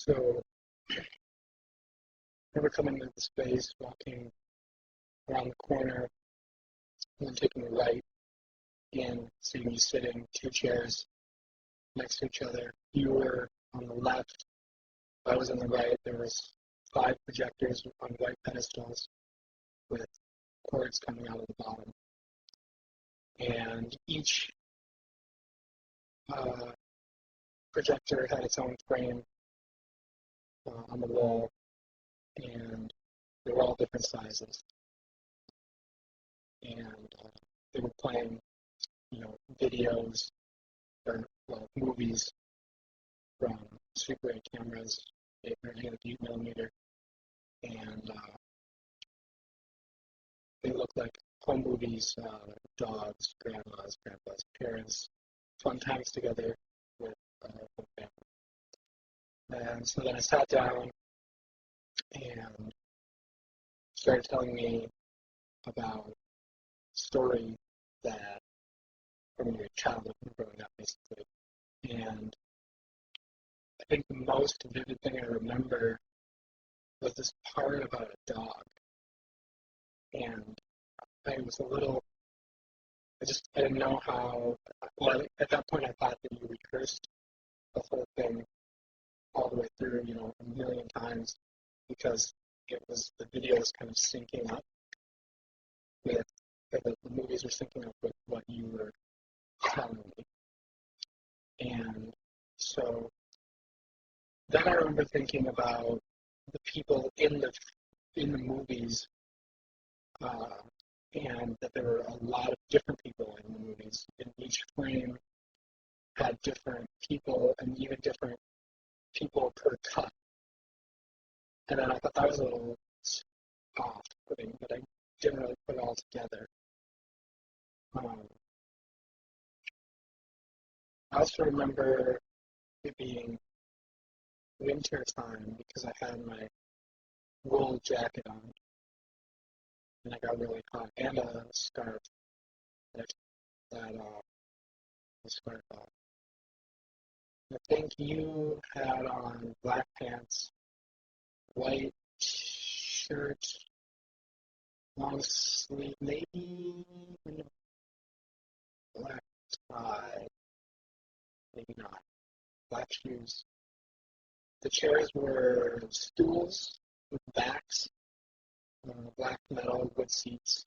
So I remember coming into the space, walking around the corner, and then taking a right in, seeing you sitting two chairs next to each other. You were on the left, I was on the right. There was five projectors on white pedestals with cords coming out of the bottom. And each projector had its own frame on the wall, and they were all different sizes. And they were playing, videos or movies from Super 8 cameras, 8 millimeter, and they looked like home movies, dogs, grandmas, grandpas, parents, fun times together with the family. And so then I sat down and started telling me about a story that from your childhood growing up, basically. And I think the most vivid thing I remember was this part about a dog. And I was a little, I didn't know how, well, at that point I thought that you rehearsed the whole thing all the way through, a million times, because the video was kind of syncing up with, the movies were syncing up with what you were telling me. And so then I remember thinking about the people in the movies, and that there were a lot of different people in the movies. And each frame had different people, and even different people per cut. And then I thought that was a little off-putting, but I didn't really put it all together. I also remember it being winter time because I had my wool jacket on, and I got really hot, and a scarf that the scarf off. I think you had on black pants, white shirt, long sleeve, maybe black tie, maybe not. Black shoes. The chairs were stools with backs, black metal wood seats.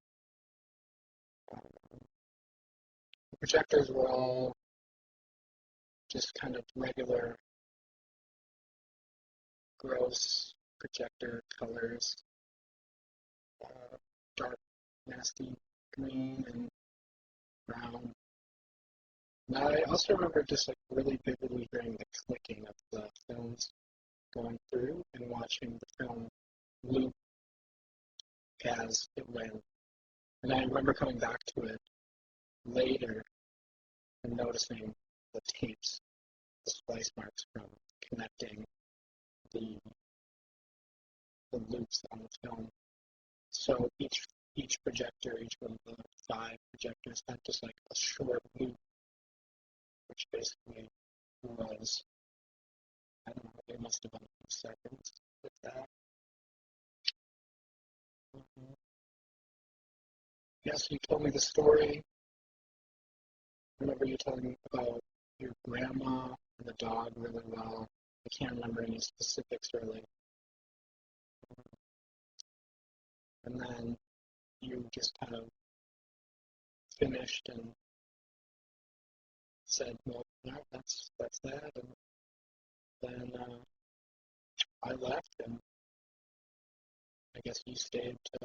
The projectors were all just kind of regular, gross projector colors, dark, nasty green and brown. And I also remember just really vividly hearing the clicking of the films going through and watching the film loop as it went. And I remember coming back to it later and noticing the tapes, the splice marks from connecting the loops on the film. So each projector, each one of the five projectors had just a short loop, which basically was, I don't know, it must have been a few seconds with that. Yes, you told me the story. I remember you telling me about your grandma and the dog really well. I can't remember any specifics really. And then you just kind of finished and said, well, no, that's that. And then I left, and I guess you stayed to